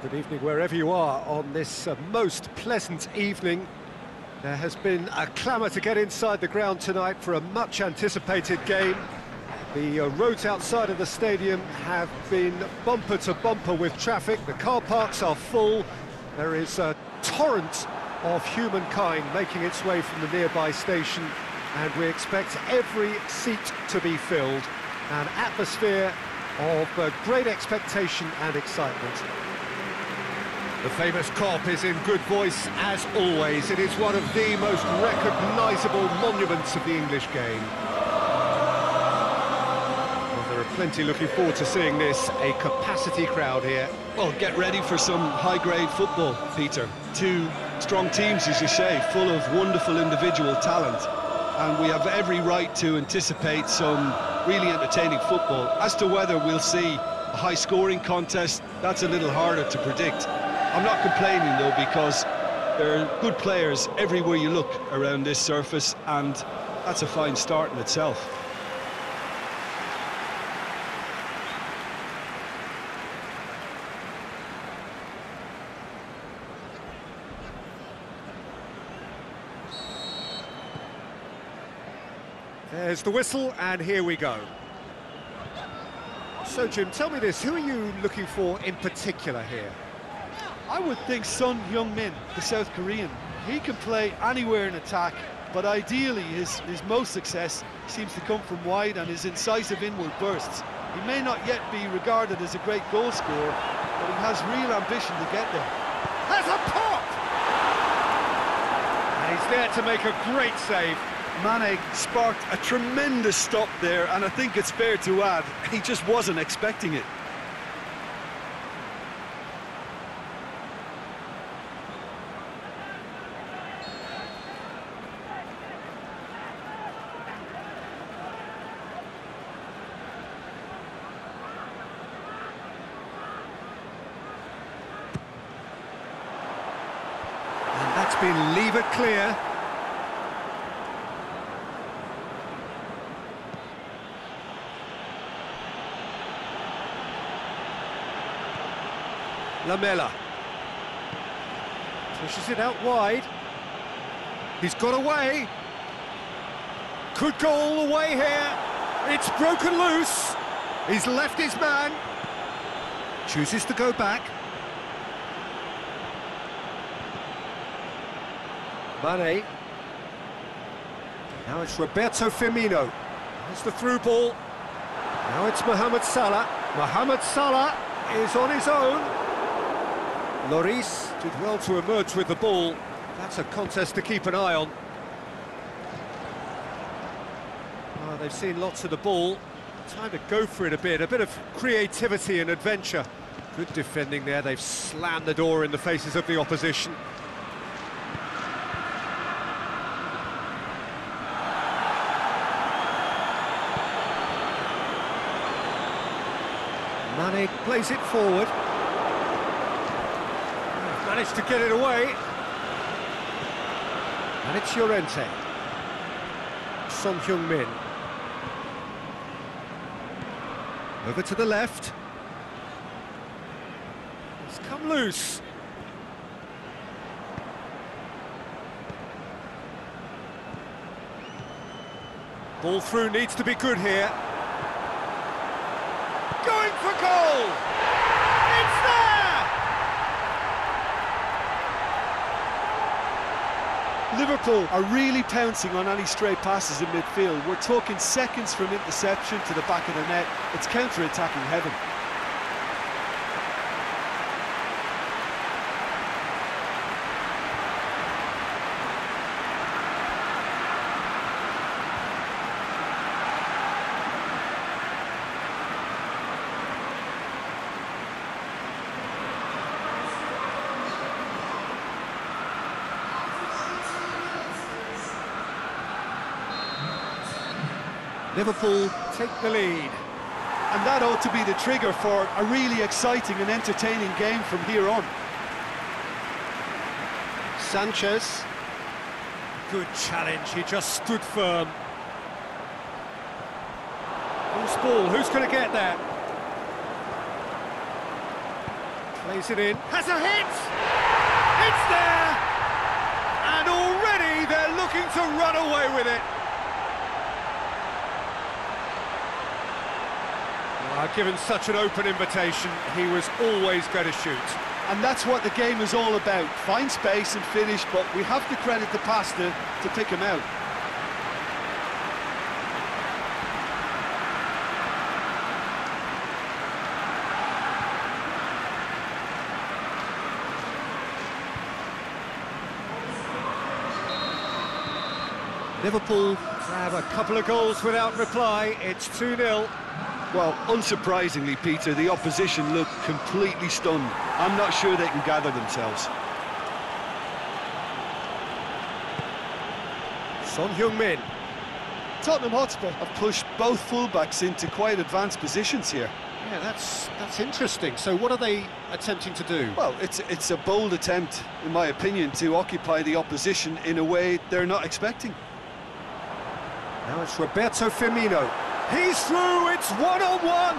Good evening wherever you are on this most pleasant evening. There has been a clamour to get inside the ground tonight for a much anticipated game. The roads outside of the stadium have been bumper to bumper with traffic. The car parks are full. There is a torrent of humankind making its way from the nearby station, and we expect every seat to be filled. An atmosphere of great expectation and excitement. The famous Kop is in good voice as always. It is one of the most recognisable monuments of the English game. Well, there are plenty looking forward to seeing this, a capacity crowd here. Well, get ready for some high-grade football, Peter. Two strong teams, as you say, full of wonderful individual talent. And we have every right to anticipate some really entertaining football. As to whether we'll see a high-scoring contest, that's a little harder to predict. I'm not complaining, though, because there are good players everywhere you look around this surface, and that's a fine start in itself. There's the whistle, and here we go. So, Jim, tell me this, who are you looking for in particular here? I would think Son Heung-min, the South Korean. He can play anywhere in attack, but ideally his most success seems to come from wide and his incisive inward bursts. He may not yet be regarded as a great goal scorer, but he has real ambition to get there. Has a pop! And he's there to make a great save. Mane sparked a tremendous stop there, and I think it's fair to add, he just wasn't expecting it. That's been levered clear. Lamela pushes it out wide. He's got away. Could go all the way here. It's broken loose. He's left his man. Chooses to go back. Mane. Now it's Roberto Firmino. There's the through ball. Now it's Mohamed Salah. Mohamed Salah is on his own. Lloris did well to emerge with the ball. That's a contest to keep an eye on. Oh, they've seen lots of the ball. Time to go for it a bit of creativity and adventure. Good defending there. They've slammed the door in the faces of the opposition. Mane plays it forward. Managed to get it away. And it's Llorente. Son Heung-min. Over to the left. It's come loose. Ball through needs to be good here. Going for goal! It's there! Liverpool are really pouncing on any stray passes in midfield. We're talking seconds from interception to the back of the net. It's counter-attacking heaven. Liverpool take the lead. And that ought to be the trigger for a really exciting and entertaining game from here on. Sanchez. Good challenge, he just stood firm. Loose ball, who's going to get that? Plays it in, has a hit! It's there! And already they're looking to run away with it. Given such an open invitation, he was always going to shoot. And that's what the game is all about. Find space and finish, but we have to credit the pass to pick him out. Liverpool have a couple of goals without reply. It's 2-0. Well, unsurprisingly, Peter, the opposition look completely stunned. I'm not sure they can gather themselves. Son Heung-min. Tottenham Hotspur have pushed both fullbacks into quite advanced positions here. Yeah, that's interesting. So what are they attempting to do? Well, it's a bold attempt, in my opinion, to occupy the opposition in a way they're not expecting. Now it's Roberto Firmino. He's through, it's one-on-one!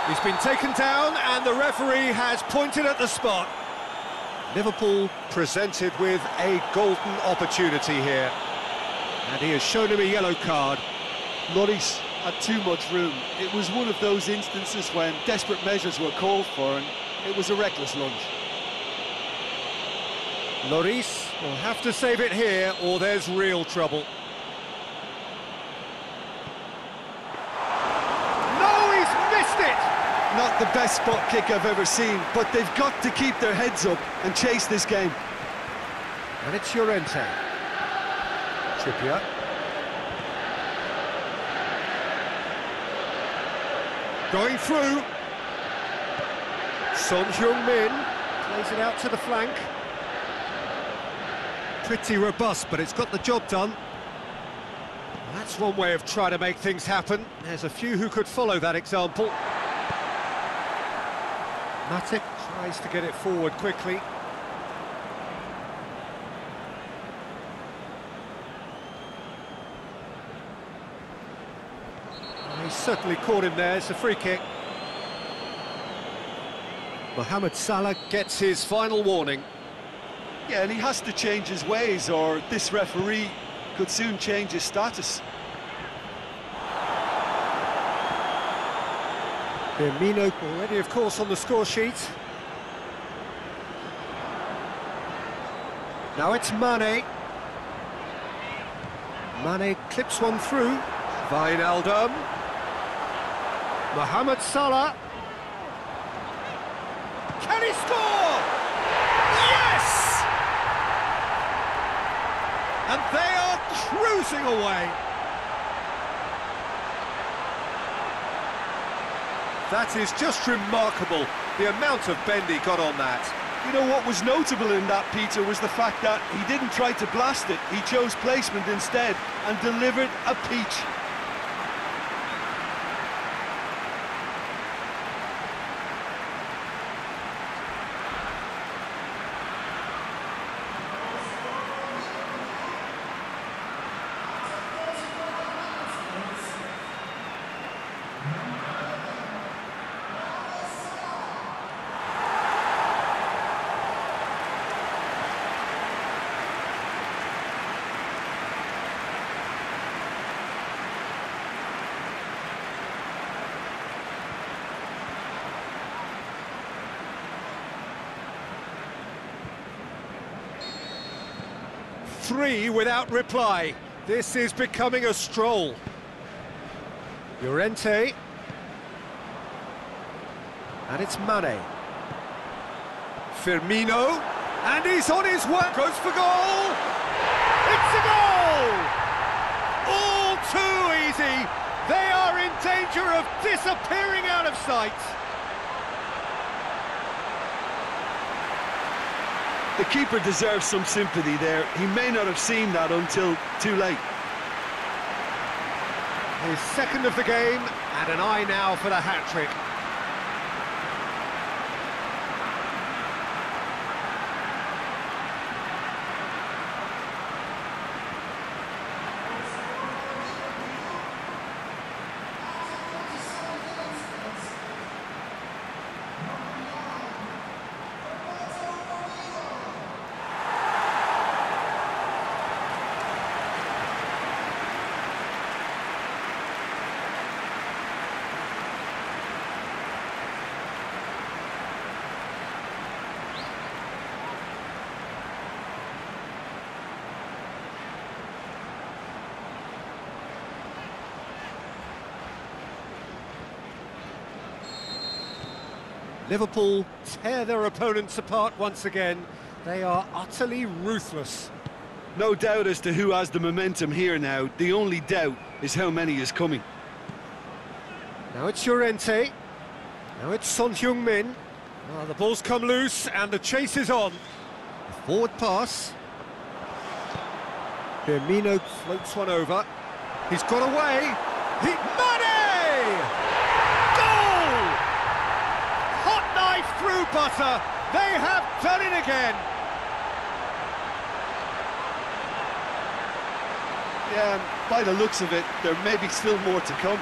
He's been taken down and the referee has pointed at the spot. Liverpool presented with a golden opportunity here. And he has shown him a yellow card. Lloris had too much room. It was one of those instances when desperate measures were called for and it was a reckless lunge. Lloris will have to save it here or there's real trouble. Not the best spot kick I've ever seen, but they've got to keep their heads up and chase this game. And it's Llorente. Trippier. Going through. Son Heung-min plays it out to the flank. Pretty robust, but it's got the job done. That's one way of trying to make things happen. There's a few who could follow that example. Matic tries to get it forward quickly. He's certainly caught him there, it's a free kick. Mohamed Salah gets his final warning. Yeah, and he has to change his ways or this referee could soon change his status. Firmino already, of course, on the score sheet. Now it's Mane. Mane clips one through. Wijnaldum. Mohamed Salah. Can he score? Yes! And they are cruising away. That is just remarkable, the amount of bend he got on that. You know what was notable in that, Peter, was the fact that he didn't try to blast it. He chose placement instead and delivered a peach. Three without reply. This is becoming a stroll. Llorente. And it's Mane. Firmino. And he's on his way. Goes for goal. It's a goal! All too easy. They are in danger of disappearing out of sight. The keeper deserves some sympathy there. He may not have seen that until too late. His second of the game, and an eye now for the hat-trick. Liverpool tear their opponents apart once again. They are utterly ruthless. No doubt as to who has the momentum here now. The only doubt is how many is coming. Now it's Llorente. Now it's Son Heung-min. Oh, the ball's come loose and the chase is on. A forward pass. Firmino floats one over. He's got away. Mane! Goal! Hot knife through butter. They have done it again. Yeah, by the looks of it, there may be still more to come.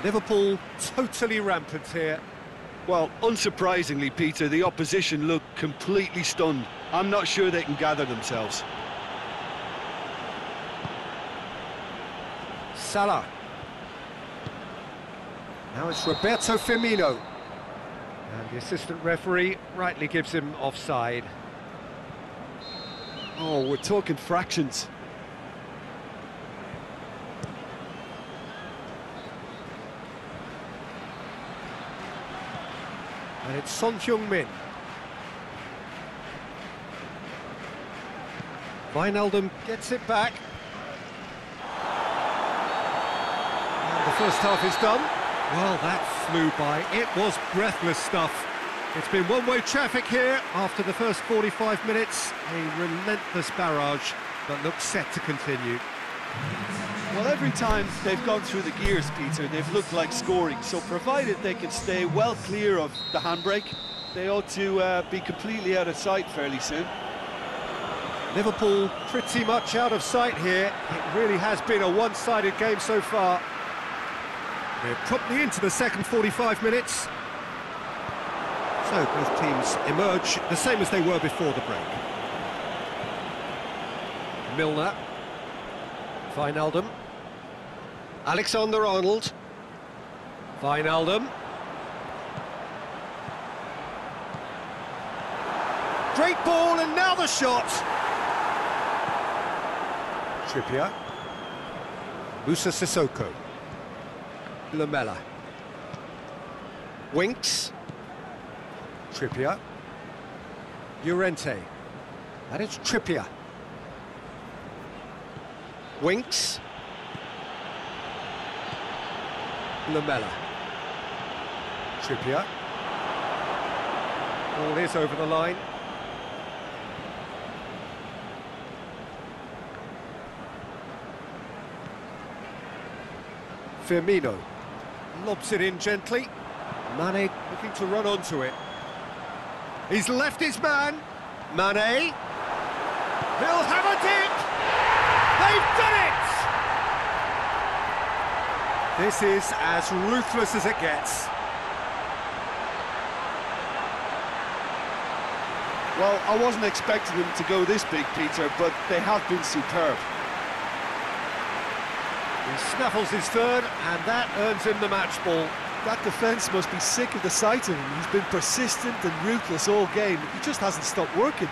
Liverpool totally rampant here. Well, unsurprisingly, Peter, the opposition look completely stunned. I'm not sure they can gather themselves. Salah. Now it's Roberto Firmino. And the assistant referee rightly gives him offside. Oh, we're talking fractions. And it's Son Heung-min. Wijnaldum gets it back. And the first half is done. Well, that flew by. It was breathless stuff. It's been one-way traffic here after the first 45 minutes. A relentless barrage that looks set to continue. Well, every time they've gone through the gears, Peter, they've looked like scoring. So provided they can stay well clear of the handbrake, they ought to be completely out of sight fairly soon. Liverpool pretty much out of sight here. It really has been a one-sided game so far. We're promptly into the second 45 minutes. So both teams emerge the same as they were before the break. Milner. Wijnaldum. Alexander-Arnold. Wijnaldum. Great ball, and now the shot. Trippier. Musa Sissoko. Lamela. Winks. Trippier. Llorente. And it's Trippier. Winks. Lamela. Trippier. Ball is over the line. Firmino lobs it in gently. Mane looking to run onto it. He's left his man. Mane. He'll have a dip. They've done it! This is as ruthless as it gets. Well, I wasn't expecting them to go this big, Peter, but they have been superb. He snaffles his third, and that earns him the match ball. That defence must be sick of the sight of him. He's been persistent and ruthless all game. He just hasn't stopped working.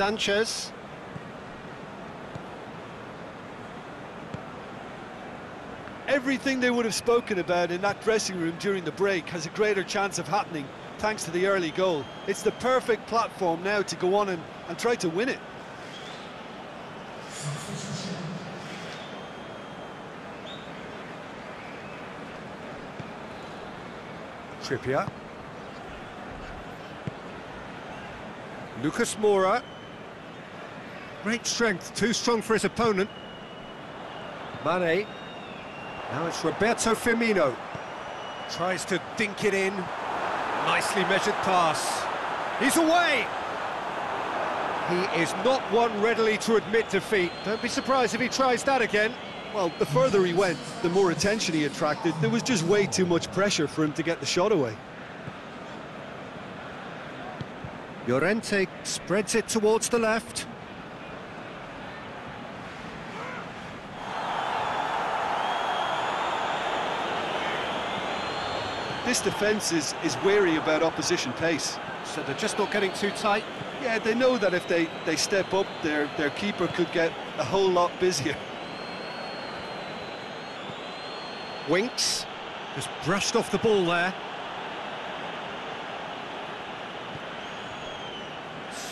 Sanchez. Everything they would have spoken about in that dressing room during the break has a greater chance of happening thanks to the early goal. It's the perfect platform now to go on and try to win it. Trippier. Lucas Moura. Great strength, too strong for his opponent. Mane. Now it's Roberto Firmino. Tries to dink it in. Nicely measured pass. He's away! He is not one readily to admit defeat. Don't be surprised if he tries that again. Well, the further he went, the more attention he attracted. There was just way too much pressure for him to get the shot away. Llorente spreads it towards the left. This defence is wary about opposition pace. So they're just not getting too tight. Yeah, they know that if they step up, their keeper could get a whole lot busier. Winks. Just brushed off the ball there.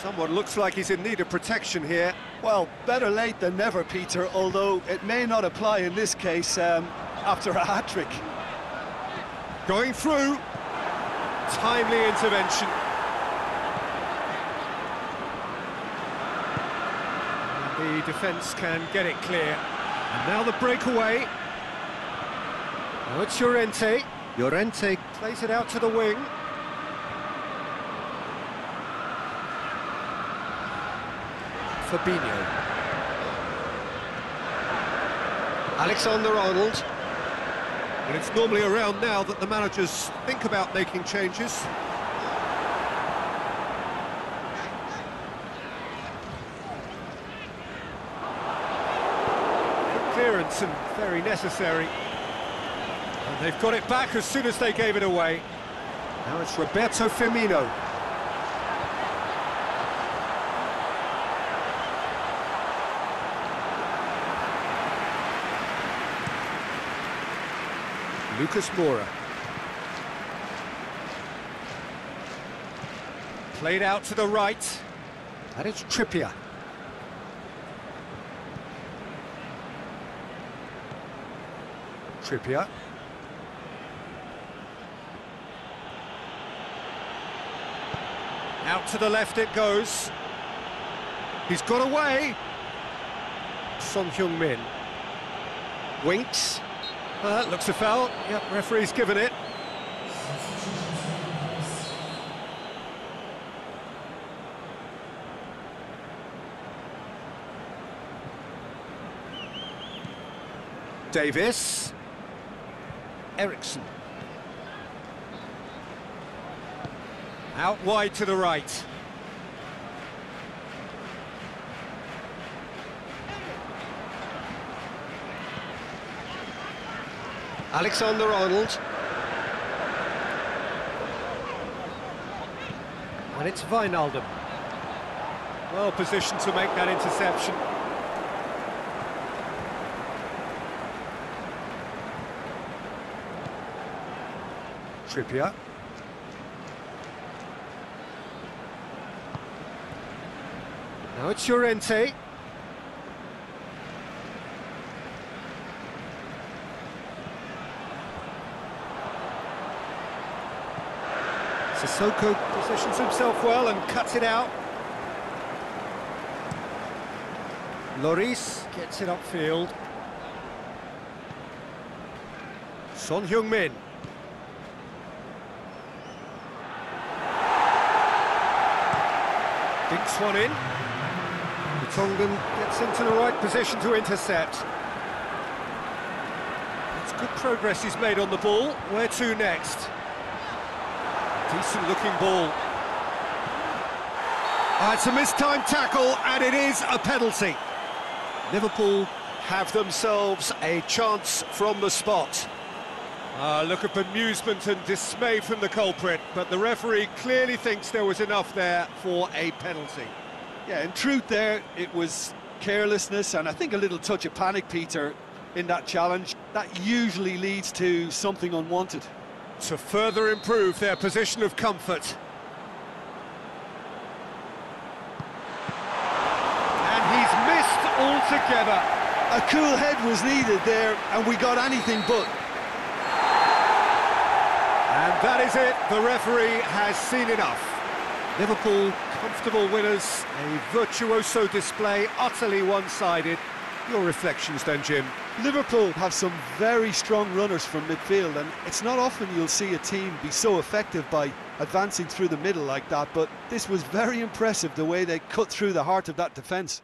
Someone looks like he's in need of protection here. Well, better late than never, Peter, although it may not apply in this case after a hat-trick. Going through. Timely intervention. And the defence can get it clear. And now the breakaway. Now it's Llorente. Llorente plays it out to the wing. Fabinho. Alexander-Arnold. And it's normally around now that the managers think about making changes. Good clearance and very necessary. And they've got it back as soon as they gave it away. Now it's Roberto Firmino. Lucas Moura. Played out to the right. And it's Trippier. Trippier. Out to the left it goes. He's got away. Son Heung-min. Winks. Looks a foul. Yep, referee's given it. Davis. Eriksson. Out wide to the right. Alexander-Arnold. And it's Wijnaldum. Well positioned to make that interception. Trippier. Now it's Llorente. Sissoko positions himself well and cuts it out. Lloris gets it upfield. Son Heung-min. Dinks one in. Tongan gets into the right position to intercept. It's good progress he's made on the ball. Where to next? Decent looking ball. It's a mistimed tackle and it is a penalty. Liverpool have themselves a chance from the spot. Look of bemusement and dismay from the culprit, but the referee clearly thinks there was enough there for a penalty. Yeah, in truth there, it was carelessness and I think a little touch of panic, Peter, in that challenge. That usually leads to something unwanted. To further improve their position of comfort. And he's missed altogether. A cool head was needed there, and we got anything but. And that is it, the referee has seen enough. Liverpool, comfortable winners, a virtuoso display, utterly one-sided. Your reflections then, Jim? Liverpool have some very strong runners from midfield, and it's not often you'll see a team be so effective by advancing through the middle like that, but this was very impressive, the way they cut through the heart of that defence.